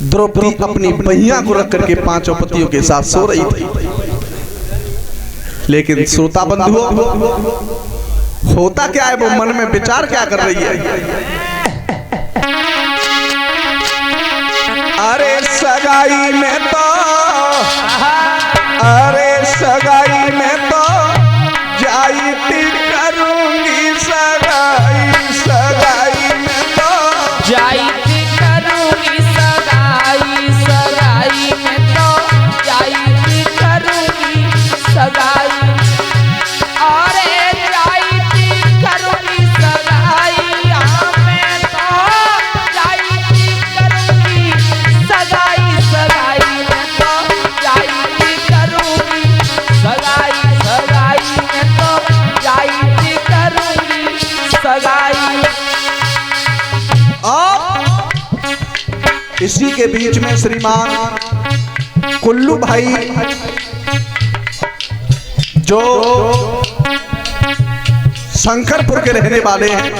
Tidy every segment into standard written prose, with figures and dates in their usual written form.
द्रौपदी अपनी बहिया को रख करके पांचों पतियों के साथ सो रही थी। लेकिन श्रोता बंधुओं, होता क्या है, वो मन में विचार क्या कर रही है? अरे सगाई में तो, अरे सगाई में तो जाइती करूंगी, सगाई सगाई में तो जाइती करूंगी, सगाई सगाई में तो जाइती करूंगी सगाई। अरे जाइती करूंगी सगाई, में तो जाइती करूंगी सगाई सगाई में तो जाइती करूंगी सगाई सगाई में तो जाइती करूंगी सगाई। इसी के बीच में श्रीमान कुल्लू भाई जो शंकरपुर के रहने वाले हैं,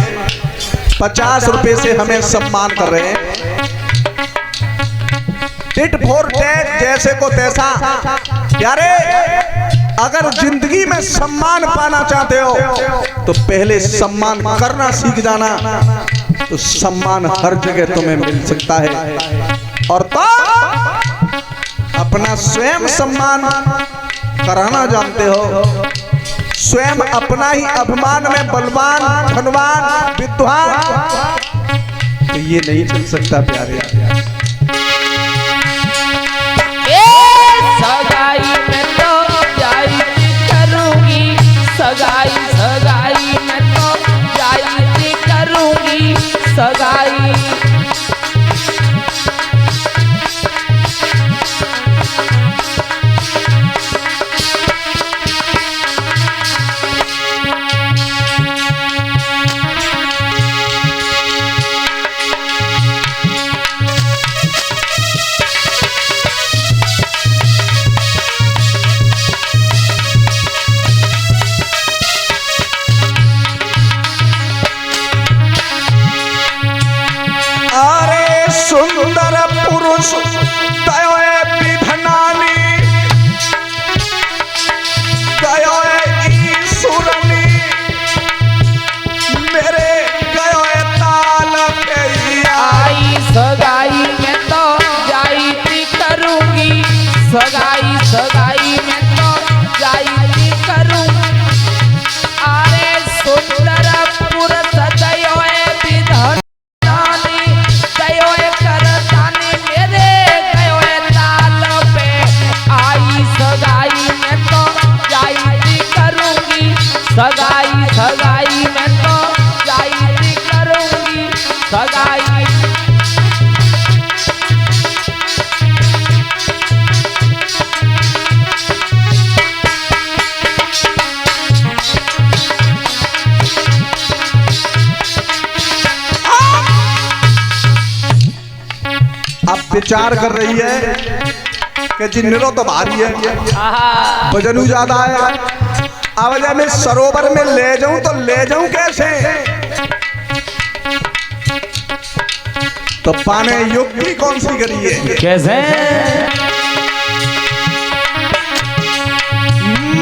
50 रुपए से हमें सम्मान कर रहे हैं। टिट फॉर टैट, जैसे को तैसा। यारे अगर जिंदगी में सम्मान पाना चाहते हो तो पहले सम्मान करना सीख जाना, तो सम्मान हर जगह तुम्हें मिल सकता है। और तो अपना स्वयं सम्मान कराना जानते हो, स्वयं अपना ही अभिमान में बलवान धनवान विद्वान, तो ये नहीं चल सकता प्यारे। सगाई में तो जाइती करूंगी सगाई सगाई में तो जाइती करूंगी सगाई। सुंदर पुरुष तयोए विधनानी, तयोए ईश्वरनी, मेरे गयोए ताल पे आई। सगाई में तो जाइती करूंगी सगाई सगाई में तो जाइती करूंगी। अरे सुंदर पुरुष तयोए विधनानी, सगाई सगाई में तो जाइती करूंगी सगाई। अब विचार कर रही है कि जिन्नो तो भारी है, वजन ज्यादा है, अब मैं सरोवर में ले जाऊं तो ले जाऊं कैसे? तो पाने युक्ति कौन सी करी है? कैसे?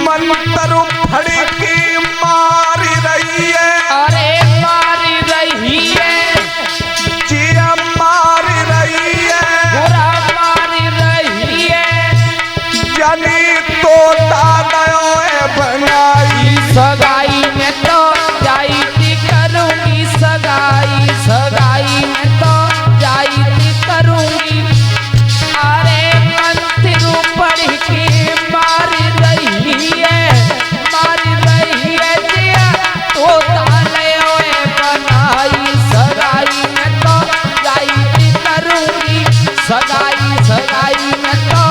मंत्र फड़की मारी रही है, अरे मारी रही है, जिया मारी रही है, बुरा मारी रही है, जानी तोता गयो है बनाई। सगाई में तो जाइती करूंगी सगाई सगाई में तो जाइती करूंगी। अरे मंत्र पढ़ के मारी रही है, मारी रही है, जिया तोता गयो है बनाई। सगाई में तो जाइती करूंगी सगाई सगाई में तो।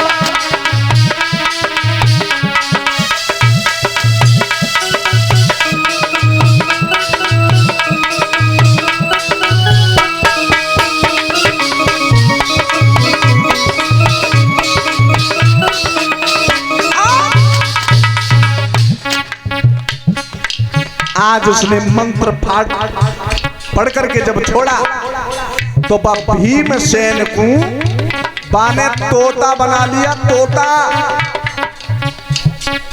आज उसने मंत्र पाठ पढ़ करके जब छोड़ा तो भीमसेन को बाने तोता बना लिया, तोता।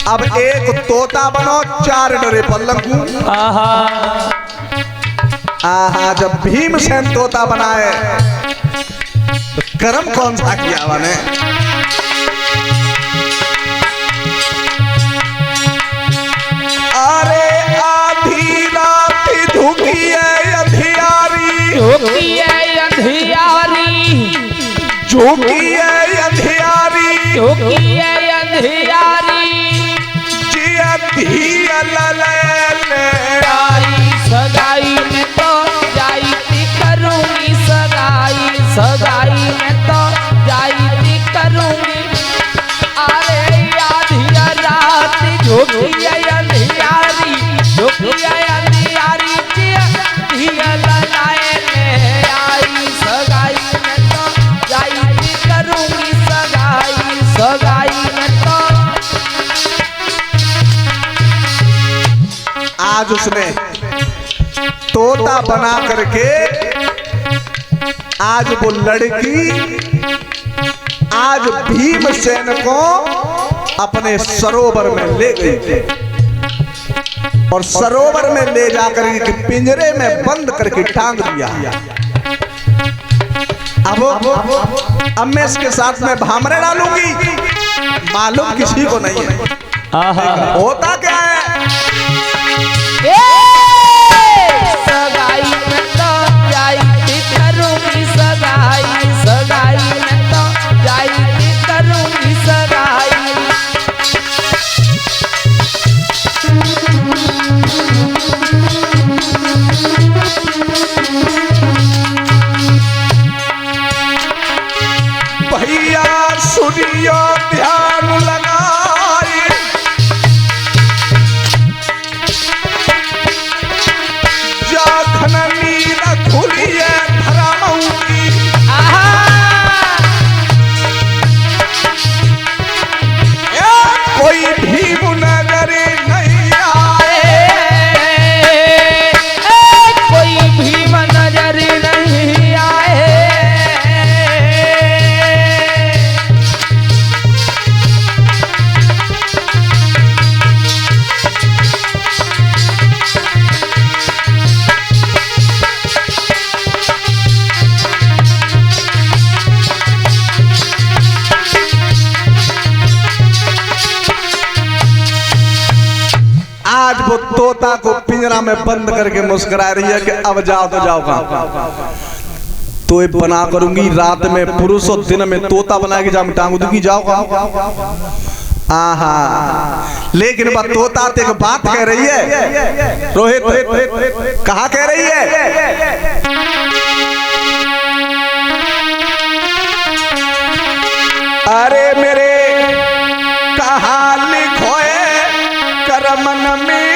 अब एक तोता बनो, 4 डरे पल्लंकू। आहा, जब भीमसेन तोता बनाए तो कर्म कौन सा किया बने। अरे आधी रात झुकिए अंधियारी, झुकिए अंधियारी, झुकिए अंधियारी, झुकिए अंधियारी, जिया धिया लले आई सगाई में तो जाई करूंगी सगाई, सगाई में तो जाई करूंगी। अरे आधी रात झुकिए अंधियारी, झुकिए अंधियारी, धिया ललाए ले आई सगाई में तो जाई करूंगी सगाई, सगाई में तो। आज उसने तोता बना करके आज वो लड़की आज भीमसेन को अपने सरोवर में ले गई और सरोवर में ले जाकर के पिंजरे में बंद करके टांग दिया। अब मैं इसके साथ में भामरे डालूंगी, मालूम किसी को नहीं है होता क्या है। सगाई में तो जाई करूंगी सगाई, सगाई में तो जाई करूंगी सगाई। भैया सुनियो ध्यान लगाए, जाखन नींद खुलिए धराऊंगी। कोई भीम नगर नहीं आए, कोई भीम नजर नहीं आए। आज वो तोता को पिंजरा में बंद करके मुस्कुरा रही है कि अब जाओ तो जाओ कहां। तो ये बना करूंगी रात में पुरुष और दिन में तोता बना के जाऊं टांग दूंगी, जाओ कहां। आहा, लेकिन वह तोता एक बात कह रही है। रोहित कहा कह रही है। अरे मेरे कहा लिखोए करमन में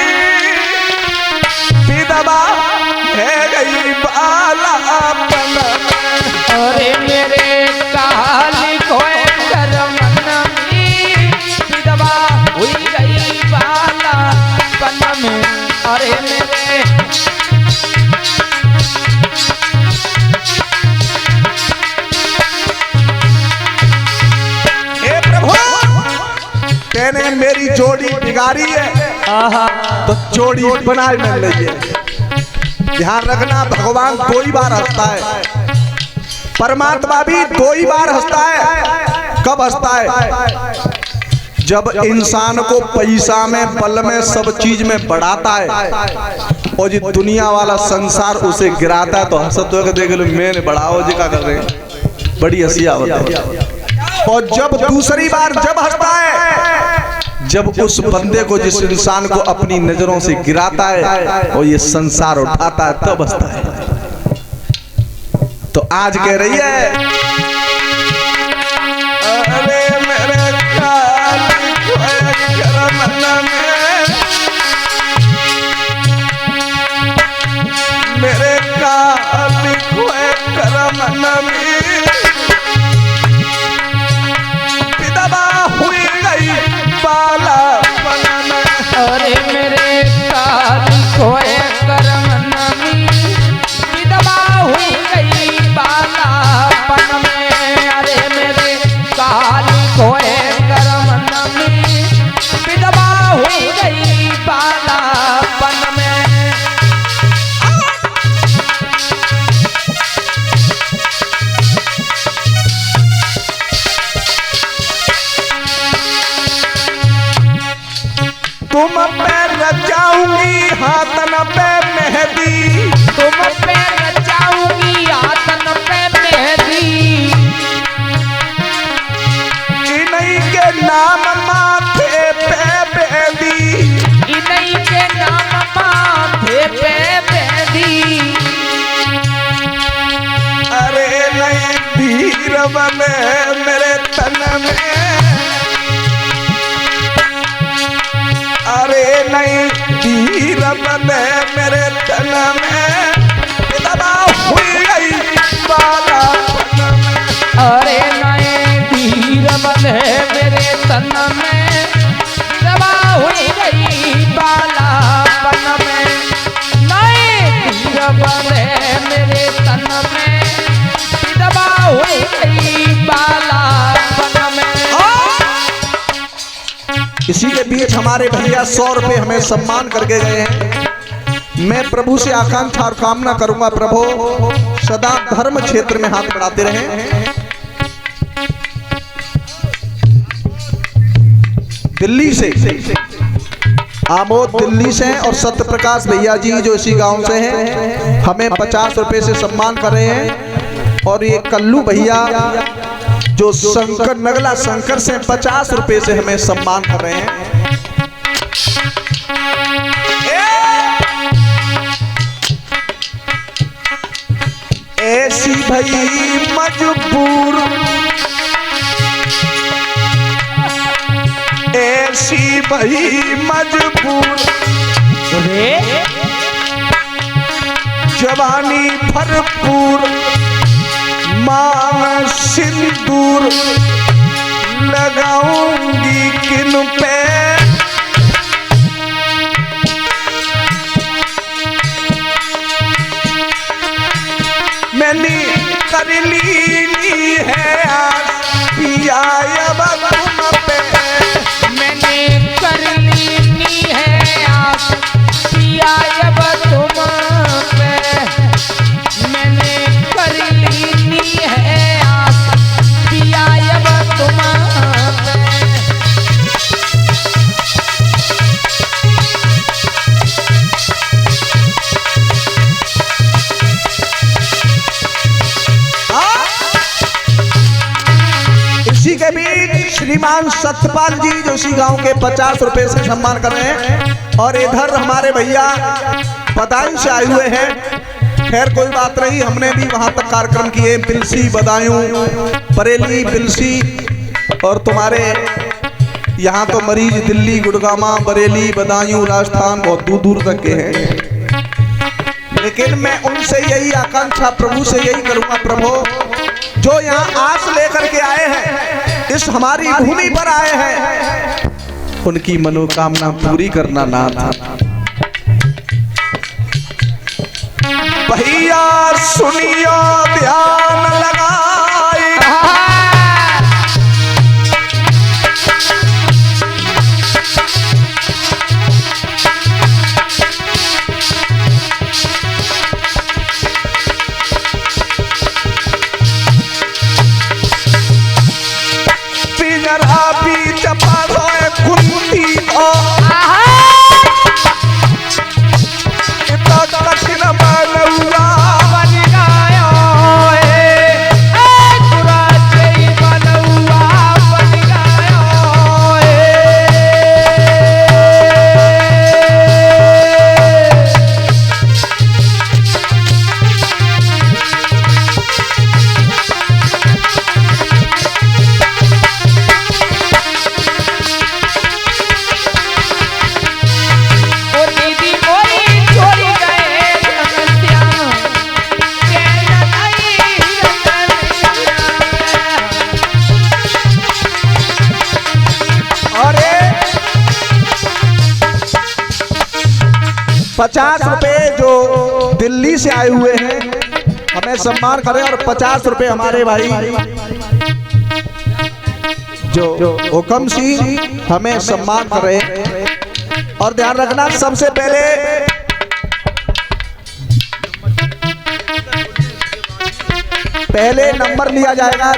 विधवा है गई बालापन। अरे मेरे कहा लिखोए करमन में विधवा हुई गई बालापन में। अरे मेरे तेने मेरी जोड़ी बिगाड़ी है तो जोड़ी बनाए मिल रही है। ध्यान रखना, भगवान 2 ही बार हंसता है, परमात्मा भी 2 ही बार हंसता है। कब हंसता है? जब इंसान को पैसा में, बल में, सब चीज में बढ़ाता है और जो दुनिया वाला संसार उसे गिराता है तो हंसते हुए देख लो मैंने बढ़ाओ जी क्या कर रहे हैं, बड़ी हंसिया होती है। और जब दूसरी बार जब हंसता है, जब उस बंदे को, जिस इंसान को अपनी नजरों से गिराता है और ये संसार उठाता है तब हंसता है। तो आज कह रही है, अरे मेरे काली करमन में, मेरे काली करमन में हुई गई बालापन में। अरे मेरे काली खोए करमन में विधवा हुई गई बालापन में। अरे मेरे हाथन पे मेहंदी, तुम पे रचाऊंगी हाथन पे मेहंदी, इन्हीं के नाम माथे पे बेदी, इन्हीं के नाम माथे पे बेदी। अरे नहीं धीर बने मेरे तन में, अरे नहीं धीर बने मेरे तन में, दबा हुई गई बाला पन में। अरे नए धीर बंधे मेरे तन में, दबा हुई गई बालापन में। नए धीर बंधे मेरे तन में, दबा हुई गई बालापन में। इसी के बीच हमारे भैया 100 रुपए हमें सम्मान करके गए हैं। मैं प्रभु से आकांक्षा और कामना करूंगा, प्रभु सदा धर्म क्षेत्र में हाथ बढ़ाते रहें। दिल्ली से आमोद दिल्ली से और सत्य प्रकाश भैया जी जो इसी गांव से हैं, हमें 50 रुपए से सम्मान कर रहे हैं। और ये कल्लू भैया जो शंकर नगला शंकर से 50 रुपए से हमें सम्मान कर रहे हैं। ऐसी भई मजबूर, ऐसी भई मजबूर, जवानी भरपूर, मांग सिंदूर, लगाऊंगी किन पे, मैंने कर ली है आस पिया अब तुम पे, मैंने कर ली है आस पिया अब तुम पे, मैंने कर ली है आस पिया अब तुम पे। इसी के बीच श्रीमान सत्यपाल जी जो इसी गांव के 50 रुपए से सम्मान कर रहे हैं। और इधर हमारे भैया बदायूं से आए हुए हैं। खैर कोई बात नहीं, हमने भी वहां तक कार्यक्रम किए, बिलसी, बदायूं, बरेली, बिलसी, और तुम्हारे यहाँ तो मरीज दिल्ली, गुड़गामा, बरेली, बदायूं, राजस्थान बहुत दूर दूर तक के हैं। लेकिन मैं उनसे यही आकांक्षा प्रभु से यही करूंगा, प्रभु जो यहाँ आस लेकर के आए हैं, इस हमारी भूमि पर आए हैं, उनकी मनोकामना पूरी करना नाथ। भैया सुनियो ध्यान लगाए, बीच पारोए कुंती ओ इतना कठिन बनौरा बन गयो पूरा जय बनौआ बन गयो ₹50 जो दिल्ली से आए हुए हैं हमें सम्मान करें, और 50 रुपए हमारे भाई जो हुकम सिंह हमें सम्मान करें। और ध्यान रखना, सबसे पहले नंबर लिया जाएगा।